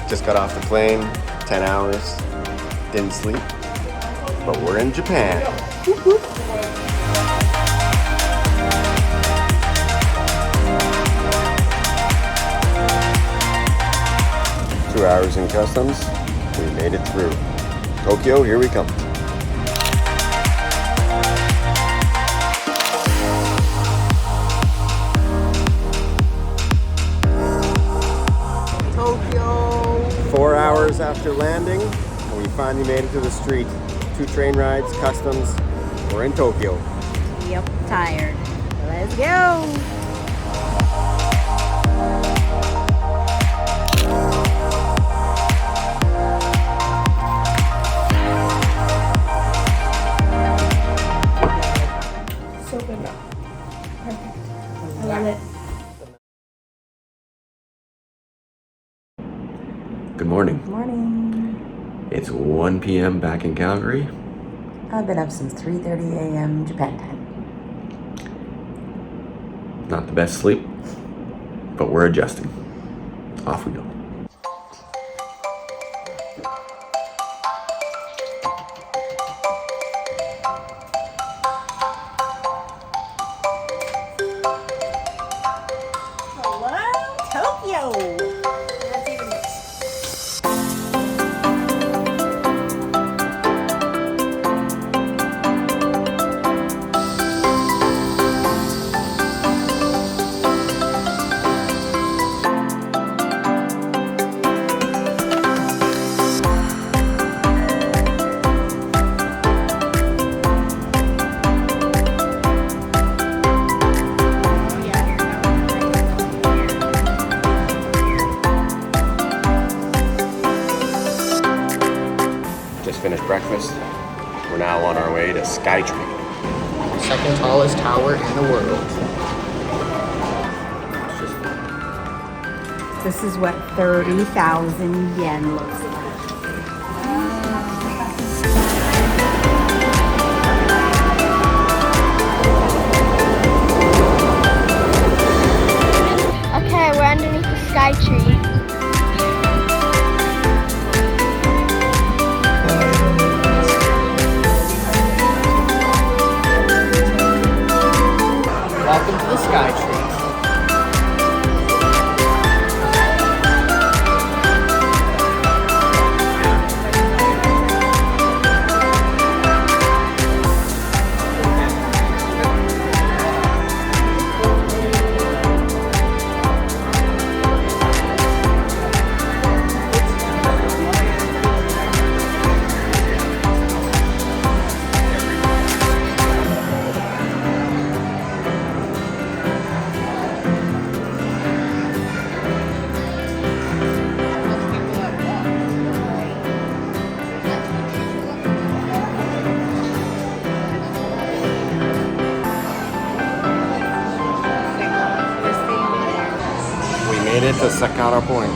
Just got off the plane, 10 hours, didn't sleep, but we're in Japan. Whoop, whoop. Two hours in customs, we made it through. Tokyo, here we come. Tokyo! 4 hours after landing, and we finally made it to the street. 2 train rides, customs, we're in Tokyo. Yep, tired. Let's go! So good. Perfect. I love it. Good morning. Good morning. It's 1 p.m. back in Calgary. I've been up since 3:30 a.m. Japan time. Not the best sleep, but we're adjusting. Off we go. Hello, Tokyo! That's even Just finished breakfast. We're now on our way to Skytree. The second tallest tower in the world. This is what 30,000 yen looks like. Okay, we're underneath the Skytree. Welcome to the Skytree. We made it to Sakara Point.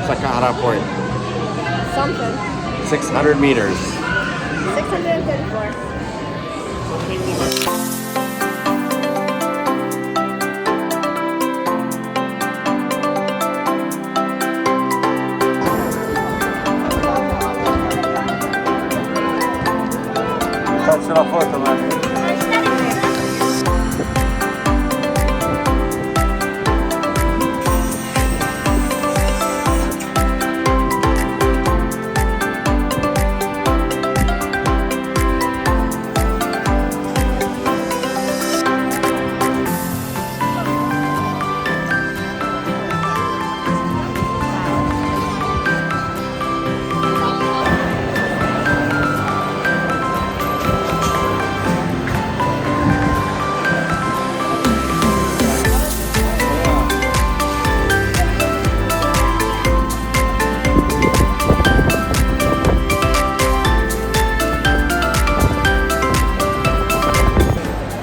Sakara Point. Something. 600 meters. 634. Faccio la foto, Mami.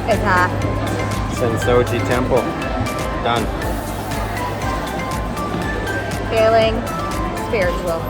It's hot. Sensoji Temple. Done. Feeling spiritual.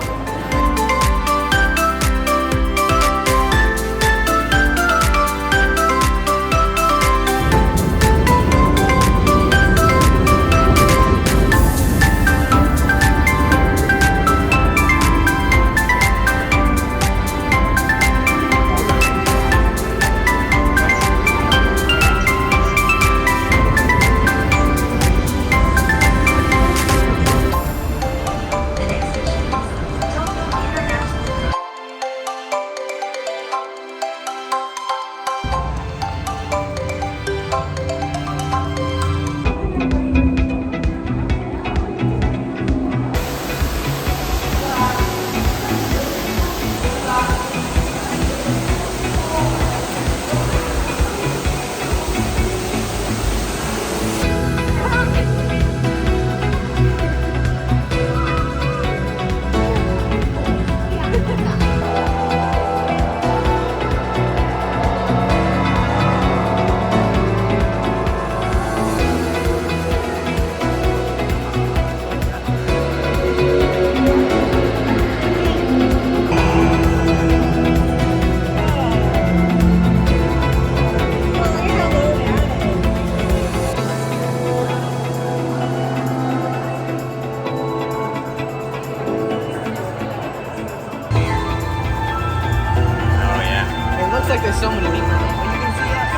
There's so many people. But you can see us.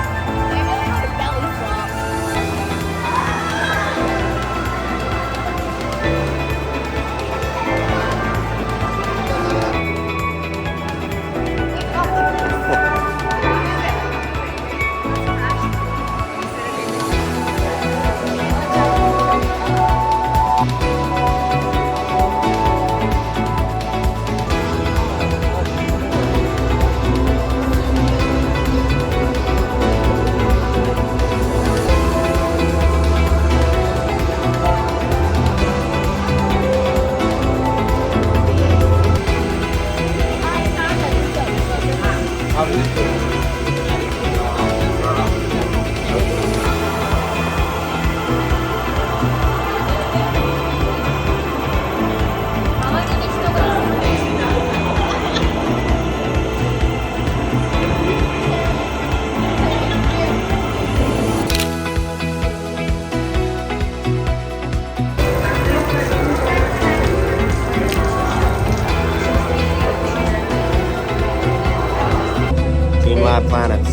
Teamlab planets.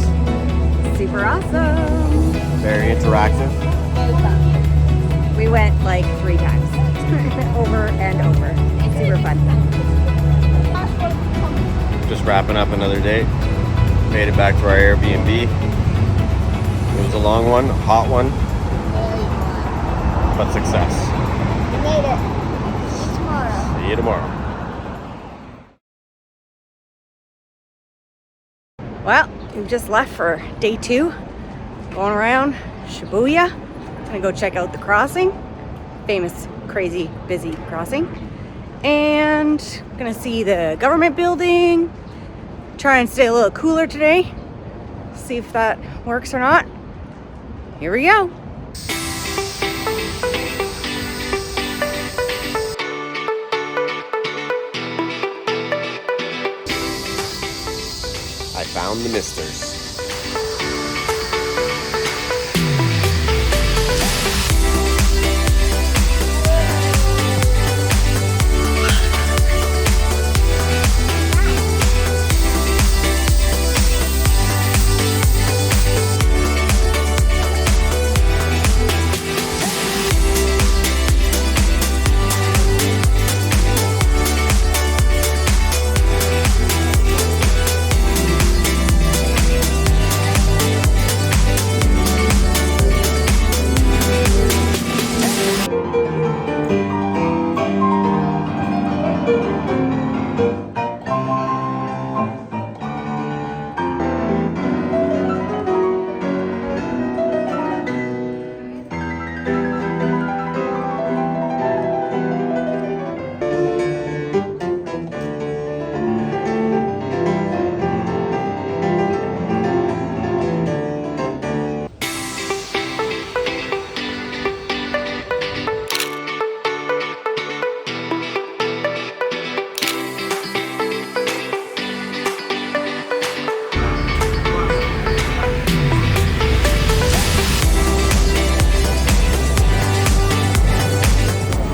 Super awesome. Very interactive. We went like 3 times. Over and over. Super fun. Just wrapping up another day. Made it back to our Airbnb. It was a long one, a hot one, but success. We made it. Tomorrow. See you tomorrow. Well, we've just left for day 2. Going around Shibuya. Gonna go check out the crossing. Famous, crazy, busy crossing. And gonna see the government building. Try and stay a little cooler today. See if that works or not. Here we go. I found the misters.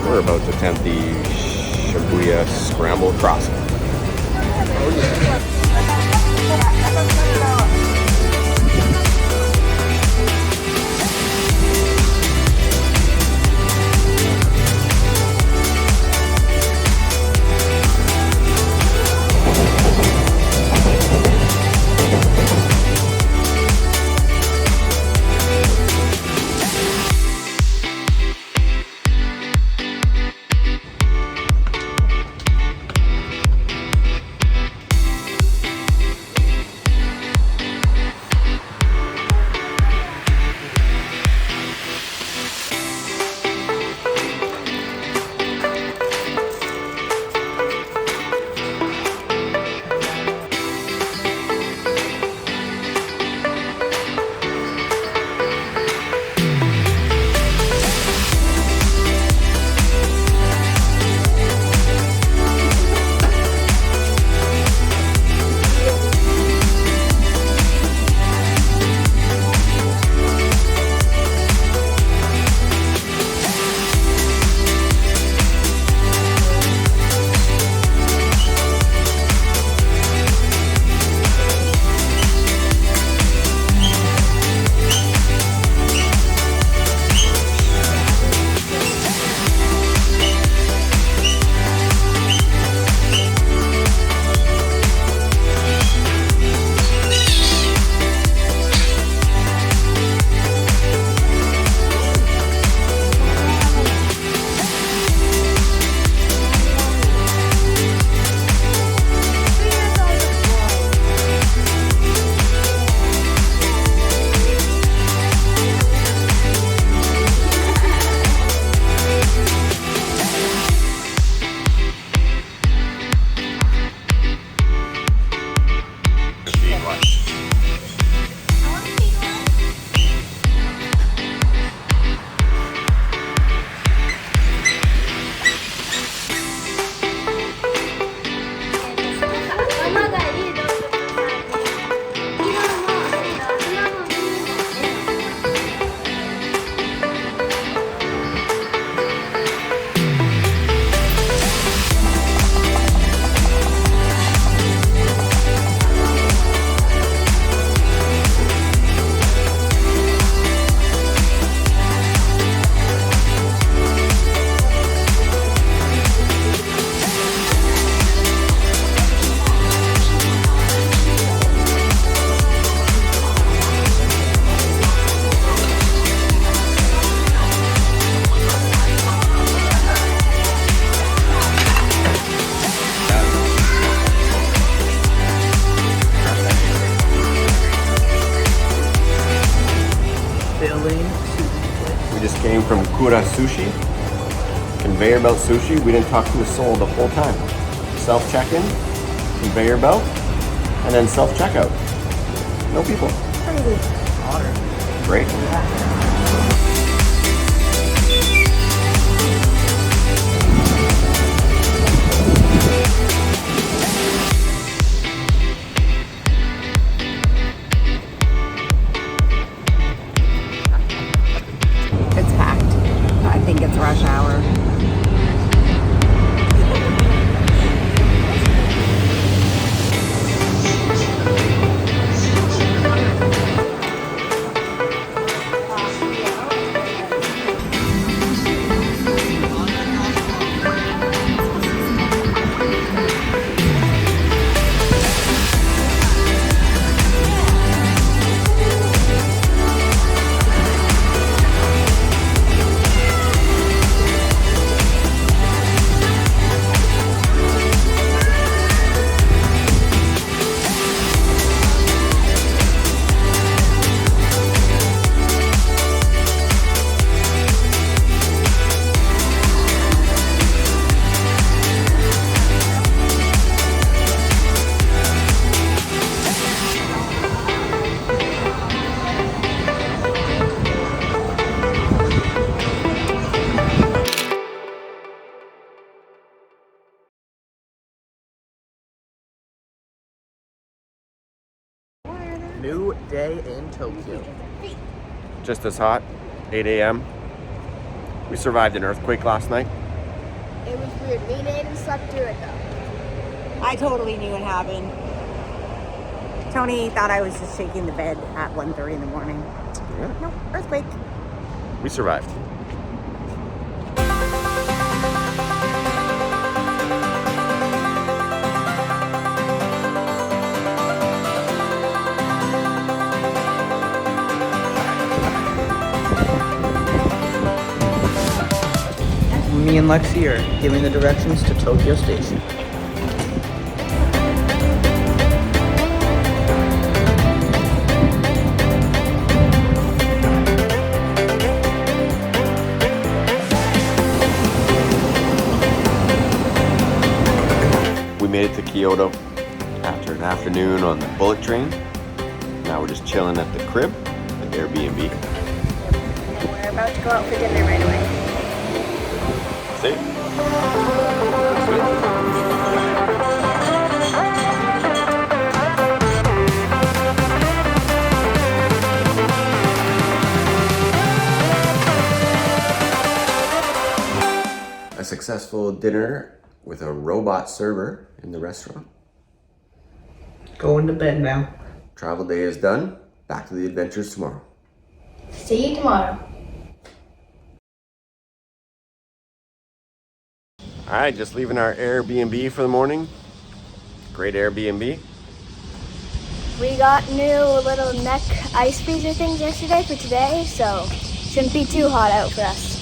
We're about to attempt the Shibuya Scramble Crossing. Sakura Sushi. Conveyor belt sushi. We didn't talk to a soul the whole time. Self check-in, conveyor belt, and then self checkout. No people. Great. It's packed. I think it's rush hour. New day in Tokyo. Just as hot, 8 a.m. We survived an earthquake last night. It was weird. Me and Aiden slept through it though. I totally knew it happened. Tony thought I was just shaking the bed at 1:30 in the morning. Yeah. No, earthquake. We survived. Me and Lexi are giving the directions to Tokyo Station. We made it to Kyoto after an afternoon on the bullet train. Now we're just chilling at the crib, the Airbnb. And we're about to go out for dinner right away. See? A successful dinner with a robot server in the restaurant. Going to bed now. Travel day is done. Back to the adventures tomorrow. See you tomorrow. All right, just leaving our Airbnb for the morning. Great Airbnb. We got new little neck ice freezer things yesterday for today, so shouldn't be too hot out for us.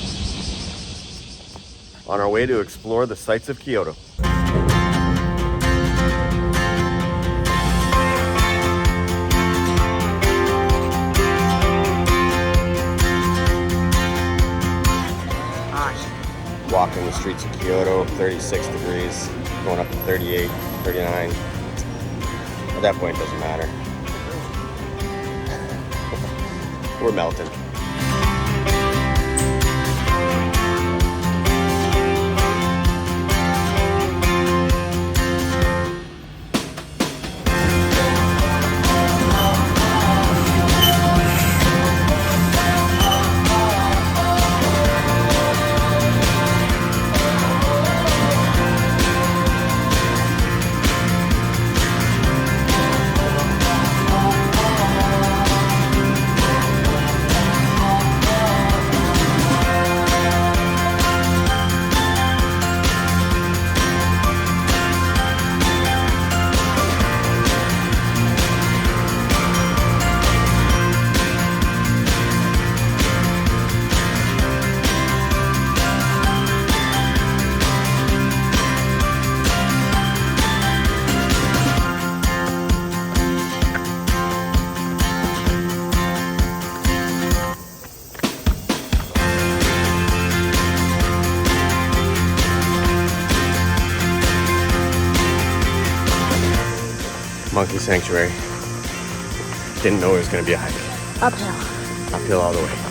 On our way to explore the sights of Kyoto. Walking the streets of Kyoto, 36 degrees, going up to 38, 39. At that point, it doesn't matter. We're melting. Monkey Sanctuary. Didn't know it was going to be a hike. Uphill. Uphill all the way.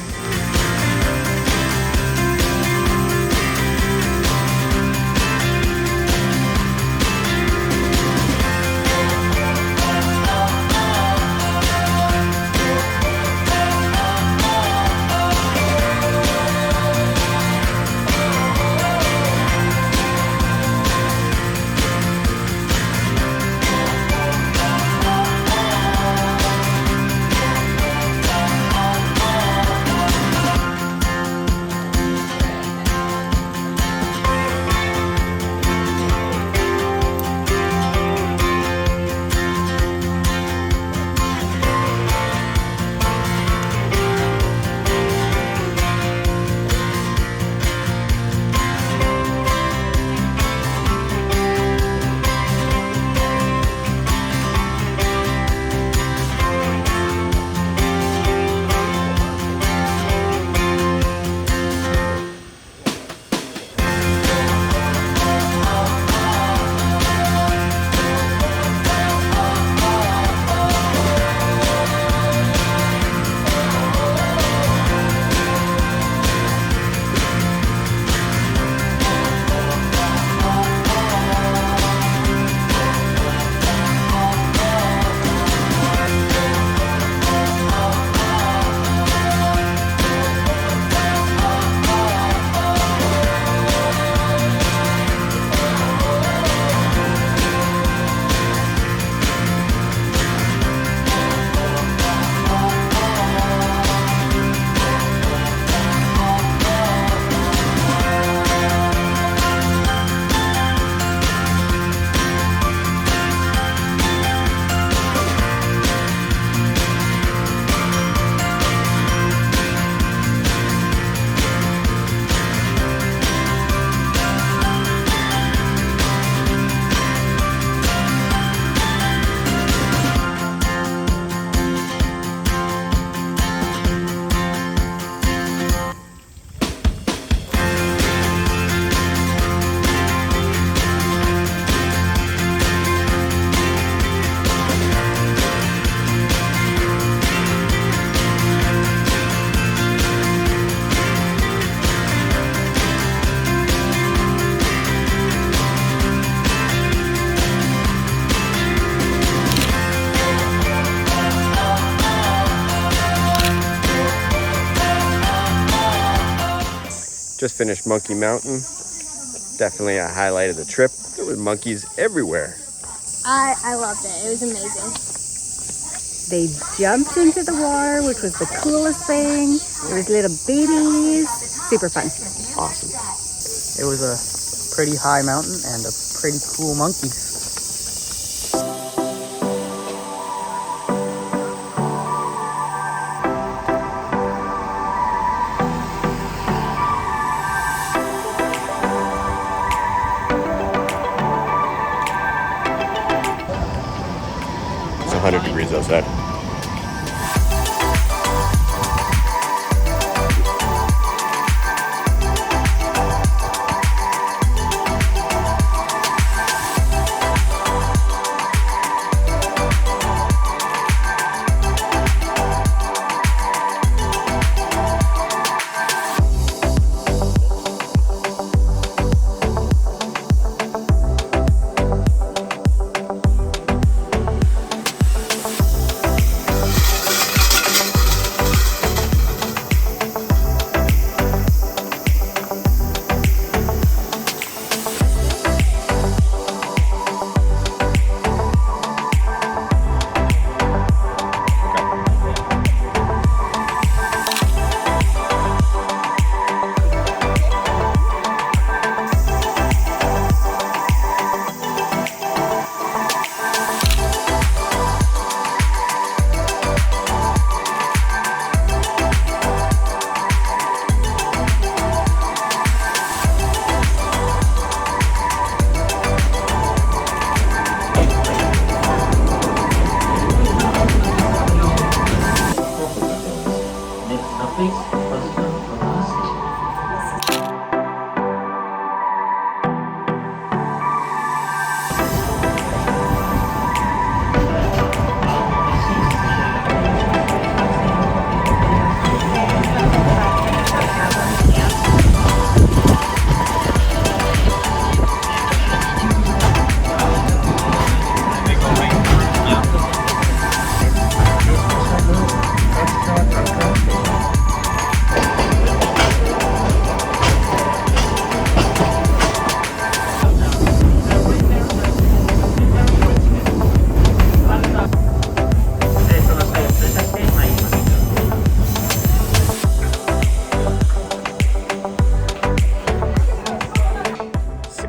Just finished Monkey Mountain. Definitely a highlight of the trip. There were monkeys everywhere. I loved it. It was amazing. They jumped into the water, which was the coolest thing. There was little babies. Super fun. Awesome. It was a pretty high mountain and a pretty cool monkey. It's 100 degrees outside.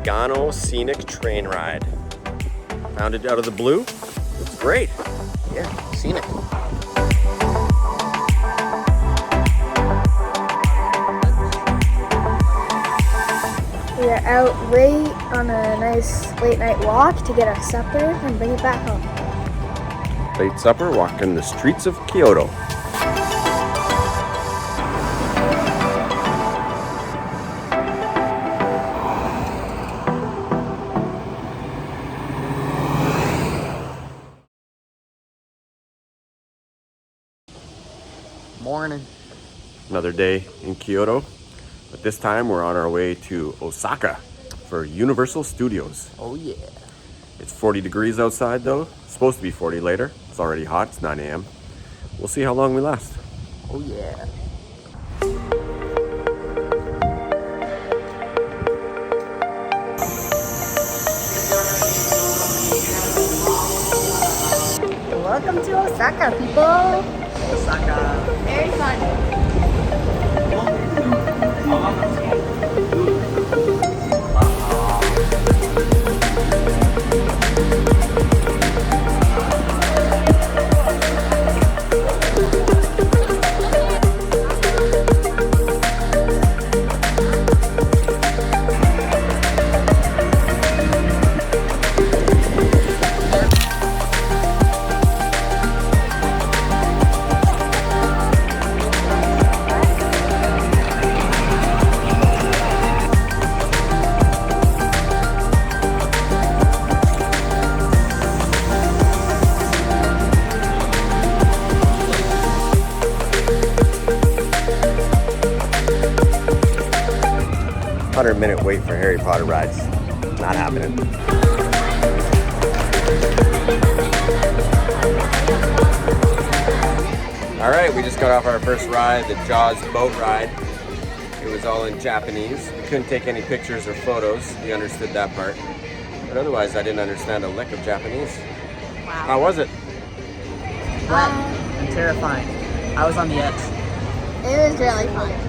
Nagano Scenic train ride. Found it out of the blue. It's great. Yeah, Scenic. We are out late on a nice late night walk to get our supper and bring it back home. Late supper, walking the streets of Kyoto. Morning. Another day in Kyoto, but this time we're on our way to Osaka for Universal Studios. Oh yeah. It's 40 degrees outside though. It's supposed to be 40 later. It's already hot, it's 9 a.m. We'll see how long we last. Oh yeah. Welcome to Osaka, people. Osaka. Very fun. Minute wait for Harry Potter rides. Not happening. All right, we just got off our first ride, the Jaws boat ride. It was all in Japanese. We couldn't take any pictures or photos. We understood that part. But otherwise, I didn't understand a lick of Japanese. Wow. How was it? Wet and terrifying. I was on the edge. It was really fun.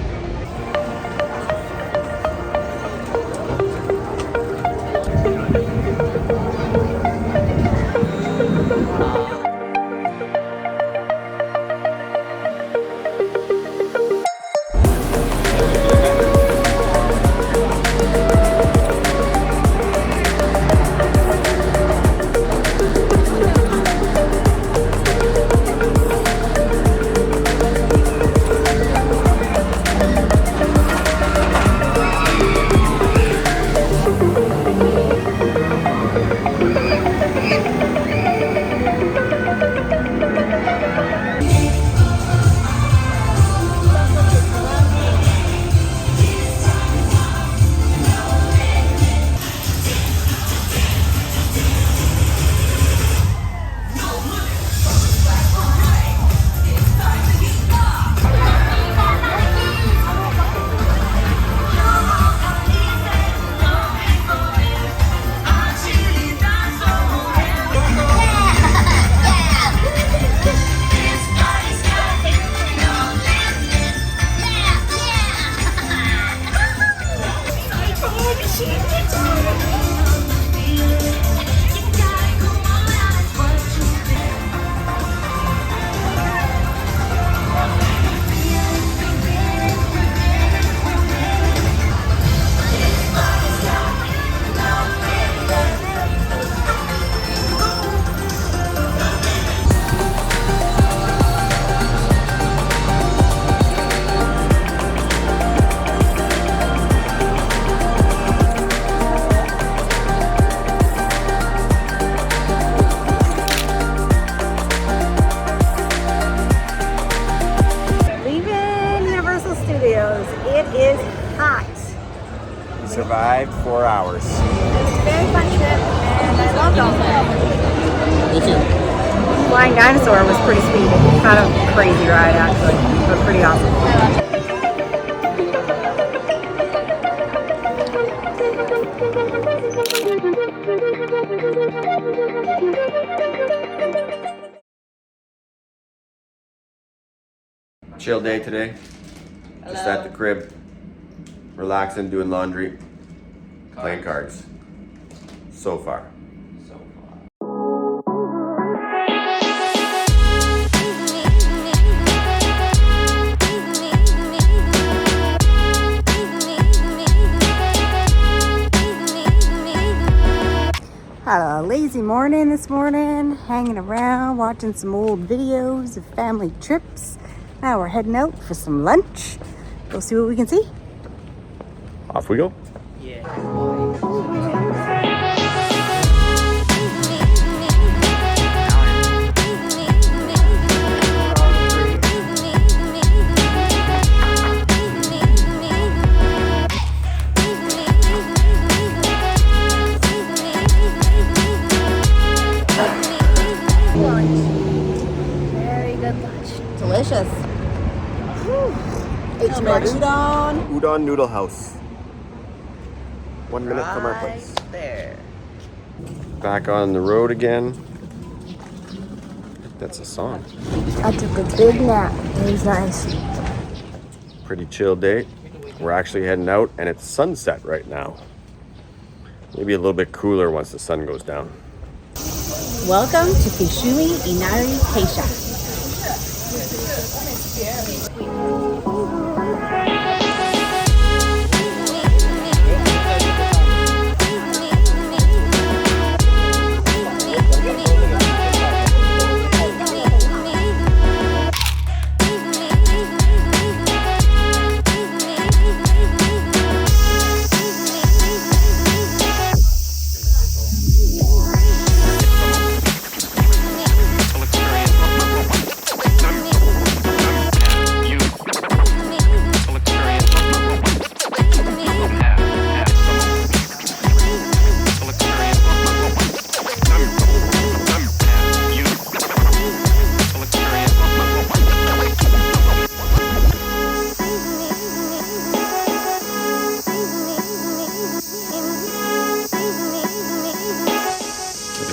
Survived 4 hours. It was a very fun trip, and I loved all of it. Me too. Flying dinosaur was pretty sweet. Kind of a crazy ride, actually, but pretty awesome. Chill day today. Just at the crib, relaxing, doing laundry. Playing cards. So far. Had a lazy morning this morning, hanging around, watching some old videos of family trips. Now we're heading out for some lunch. Go see what we can see. Off we go. Very good lunch. Delicious. Ate some more udon. Udon Noodle House. 1 minute from our place. There. Back on the road again. That's a song. I took a big nap. It was nice. Pretty chill day. We're actually heading out and it's sunset right now. Maybe a little bit cooler once the sun goes down. Welcome to Fushimi, Inari, Taisha.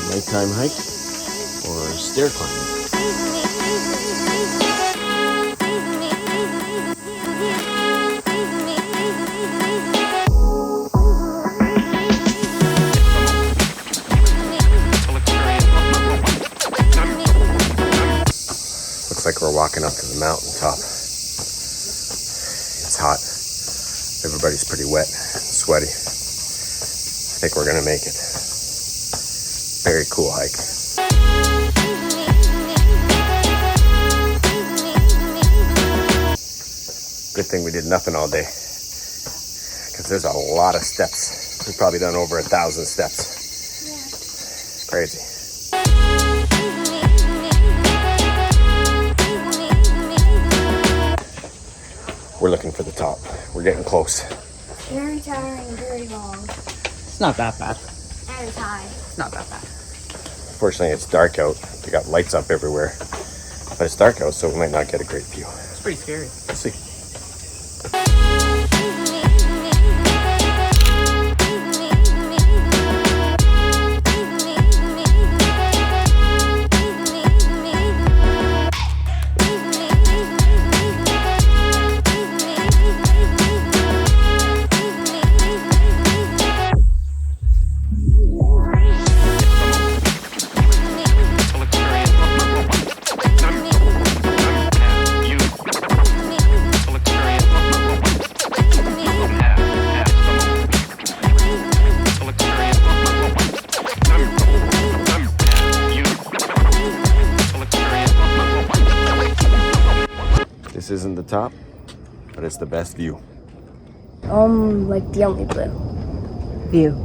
Nighttime hike or stair climb. Looks like we're walking up to the mountaintop. It's hot. Everybody's pretty wet and sweaty. I think we're gonna make it. Very cool hike. Good thing we did nothing all day, because there's a lot of steps. We've probably done over 1,000 steps. It's crazy. We're looking for the top. We're getting close. Very tiring, very long. It's not that bad. And it's high. It's not that bad. Fortunately, it's dark out. They got lights up everywhere. But it's dark out, so we might not get a great view. It's pretty scary. Let's see. This isn't the top, but it's the best view. Like the only blue. View.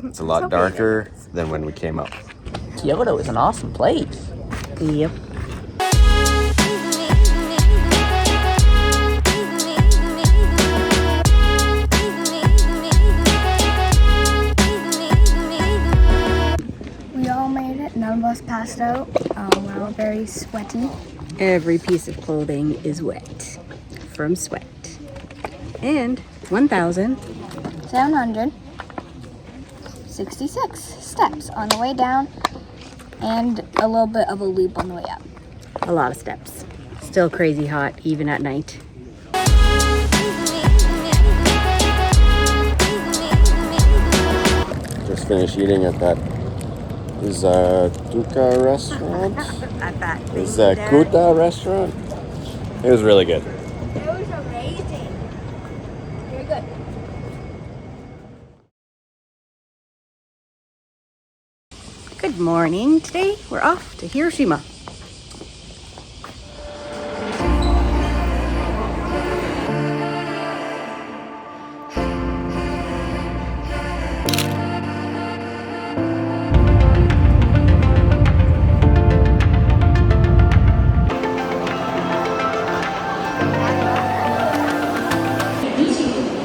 It's a lot darker than when we came up. Kyoto is an awesome place. Yep. We all made it. None of us passed out. We're all very sweaty. Every piece of clothing is wet from sweat. And 1,766 steps on the way down and a little bit of a loop on the way up. A lot of steps. Still crazy hot, even at night. just finished eating at that Duka restaurant. At that thing Is there. Kuta restaurant? It was really good. It was amazing. Very good. Good morning. Today we're off to Hiroshima.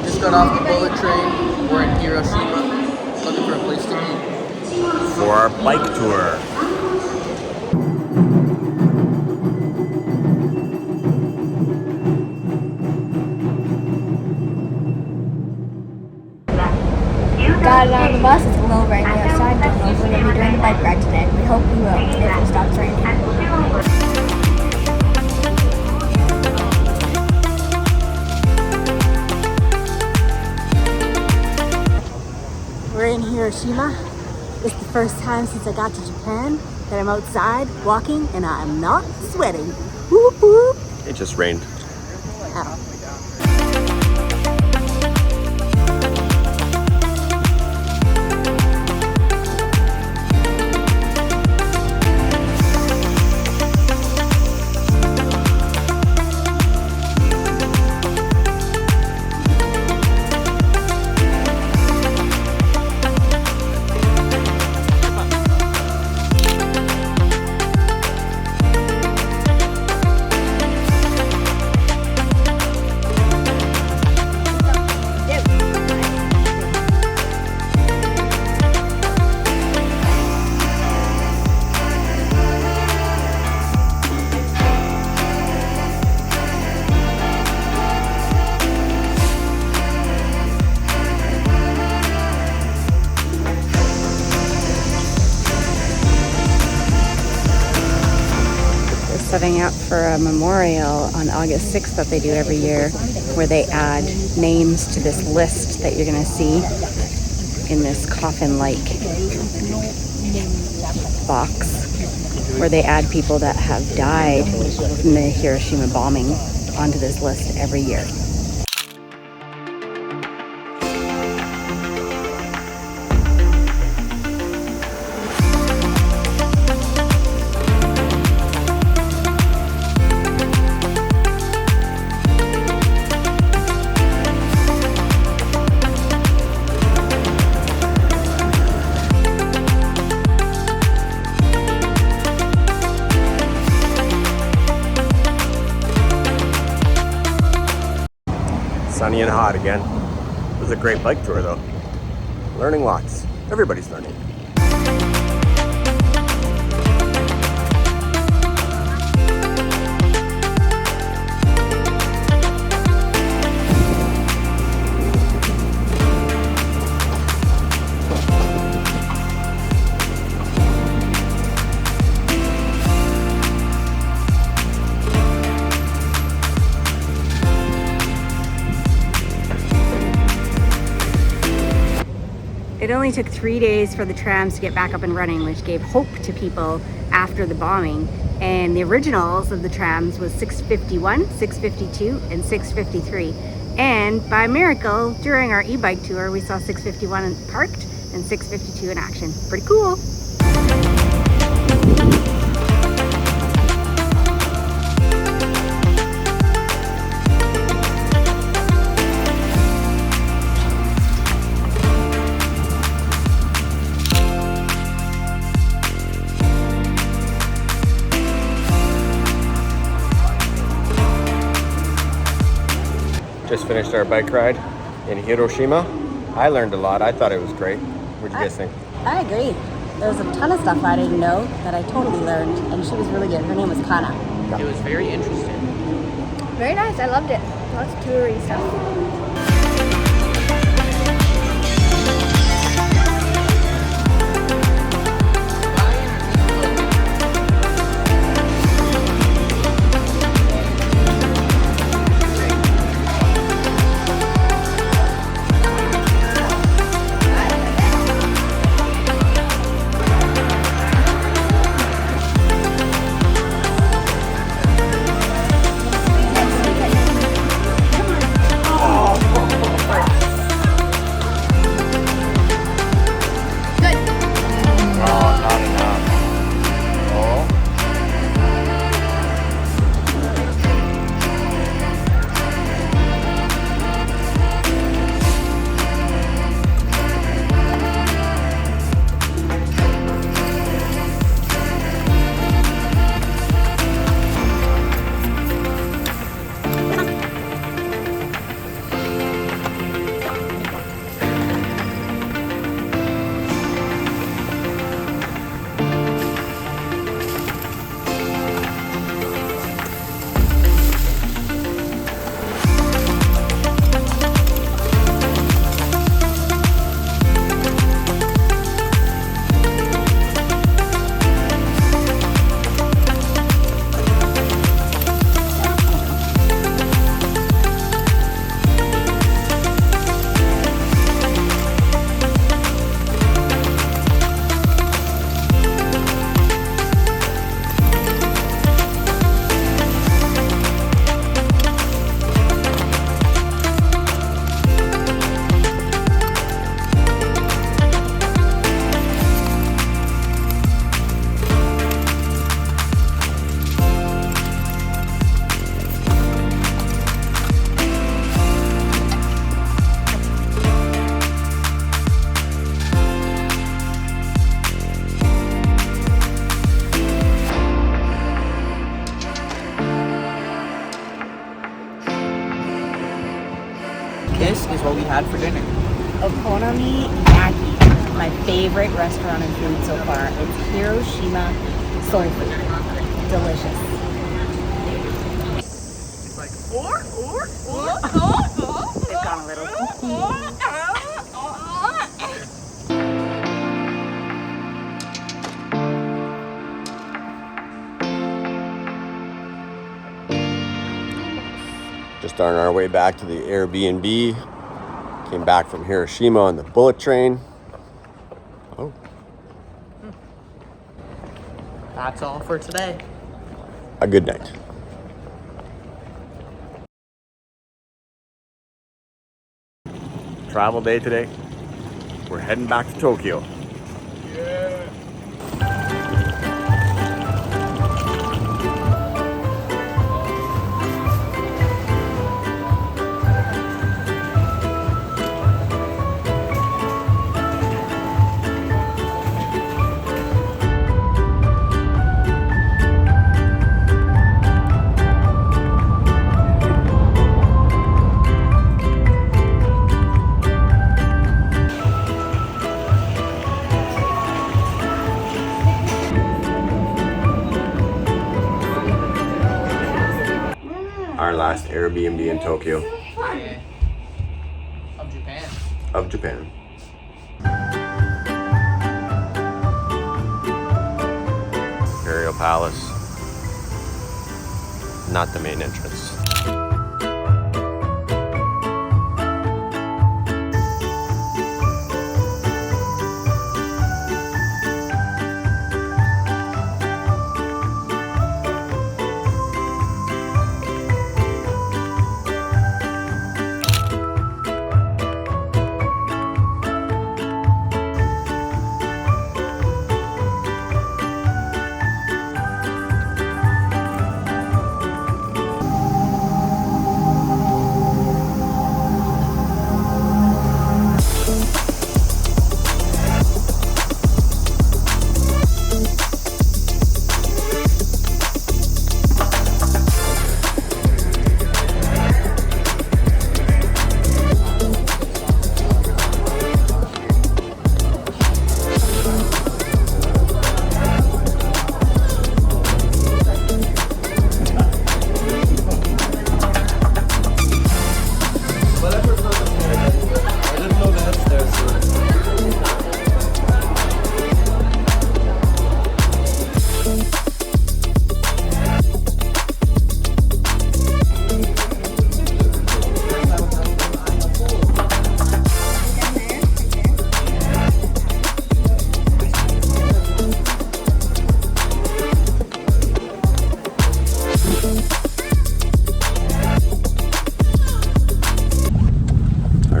Just got off the bullet train. We're in Hiroshima. Looking for a place to eat. For our bike tour. Got on the bus. It's a little rainy outside. Don't know if we're going to be doing the bike ride today. We hope we will if it stops raining. We're in Hiroshima. It's the first time since I got to Japan that I'm outside walking and I'm not sweating. Whoop whoop. It just rained. Ow. Setting up for a memorial on August 6th that they do every year, where they add names to this list that you're going to see in this coffin-like box, where they add people that have died in the Hiroshima bombing onto this list every year. Sunny and hot again. It was a great bike tour though. Learning lots. Everybody's learning. It only took 3 days for the trams to get back up and running, which gave hope to people after the bombing. And the originals of the trams was 651, 652, and 653. And by miracle, during our e-bike tour, we saw 651 parked and 652 in action. Pretty cool. Just finished our bike ride in Hiroshima. I learned a lot. I thought it was great. What'd you guys think? I agree. There was a ton of stuff I didn't know that I totally learned, and she was really good. Her name was Kana. It was very interesting. Very nice. I loved it. Lots of touristy stuff. had for dinner? Okonomi Yaki, my favorite restaurant and food so far. It's Hiroshima soul food. Delicious. It's like, They've gone a little. Just on our way back to the Airbnb. Came back from Hiroshima on the bullet train. Oh. that's all for today. A good night. Travel day today. We're heading back to Tokyo. Our last Airbnb in Tokyo. Of Japan. Of Japan. Imperial Palace. Not the main entrance.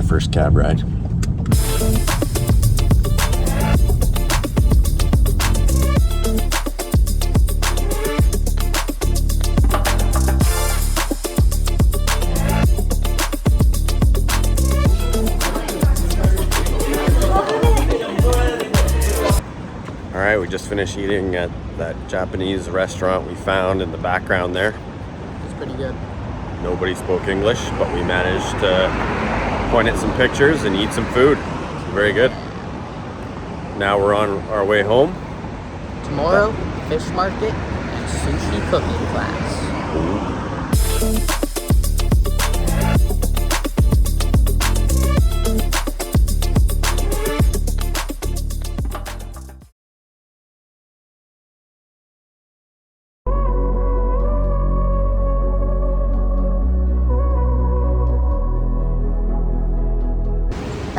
First cab ride. All right, we just finished eating at that Japanese restaurant we found in the background there. It's pretty good. Nobody spoke English, but we managed to point at some pictures and eat some food. Very good. Now we're on our way home. Tomorrow, fish market and sushi cooking class.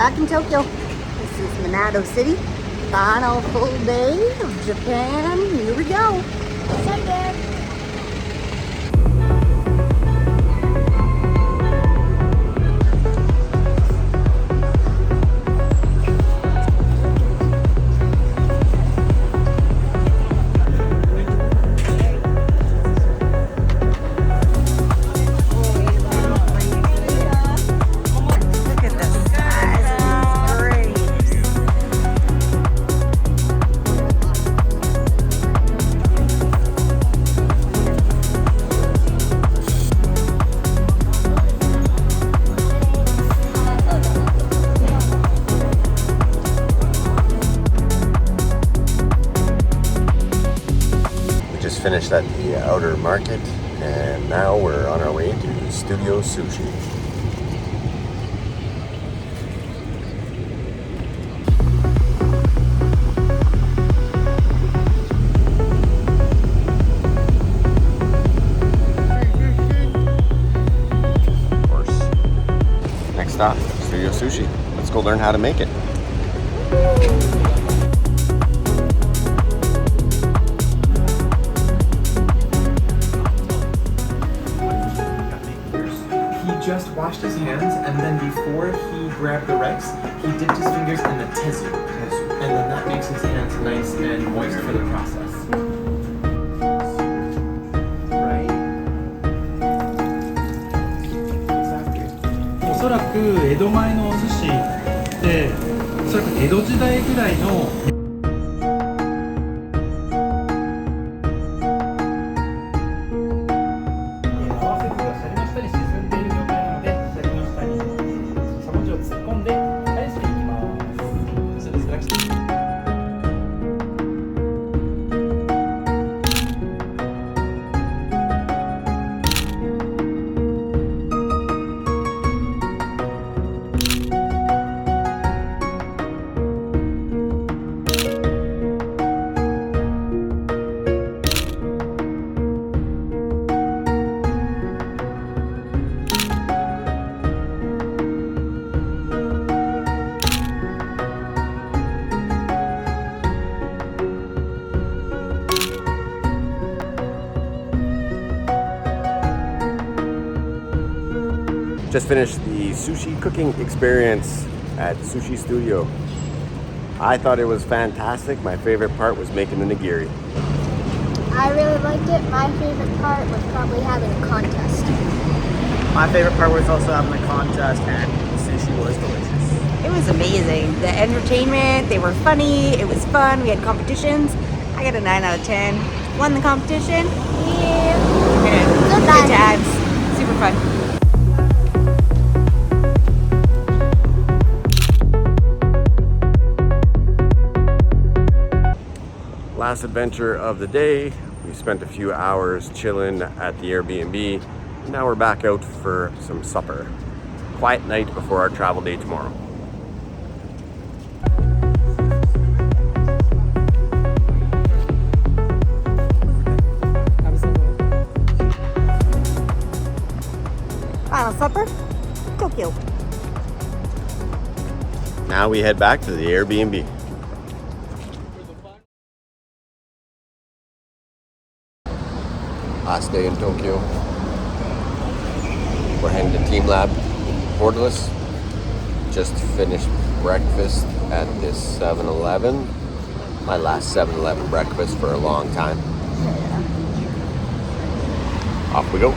Back in Tokyo. This is Minato City. Final full day of Japan. Here we go. So good. Just finished at the outer market, and now we're on our way to Studio Sushi. Of course. Next stop, Studio Sushi. Let's go learn how to make it. Just washed his hands, and then before he grabbed the rice, he dipped his fingers in the tezu. And then that makes his hands nice and moist for the process. Right? Exactly. おそらく江戸前のお寿司で、おそらく江戸時代ぐらいの Just finished the sushi cooking experience at Sushi Studio. I thought it was fantastic. My favorite part was making the nigiri. I really liked it. My favorite part was probably having a contest. My favorite part was also having a contest, and the sushi was delicious. It was amazing. The entertainment, they were funny, it was fun, we had competitions. I got a 9 out of 10. Won the competition. Yeah. Good times. Super fun. Last adventure of the day. We spent a few hours chilling at the Airbnb. Now we're back out for some supper. Quiet night before our travel day tomorrow. Final supper, Tokyo. Now we head back to the Airbnb. Last day in Tokyo. We're heading to Teamlab Borderless. Just finished breakfast at this 7-Eleven. My last 7-Eleven breakfast for a long time. Off we go.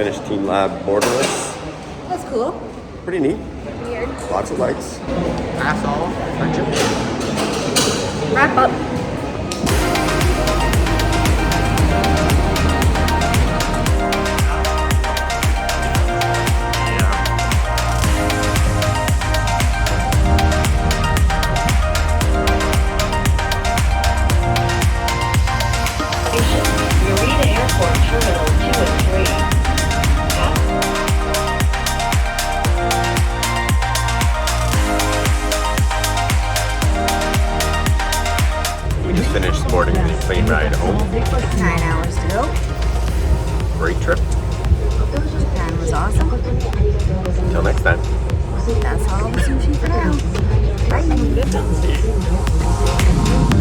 finished Teamlab Borderless. That's cool. Pretty neat. Weird. Lots of lights. That's all. Friendship. Wrap up. We just finished boarding the plane ride home. 9 hours to go. Great trip. Japan was awesome. Until next time. That's all the sushi for now. Bye.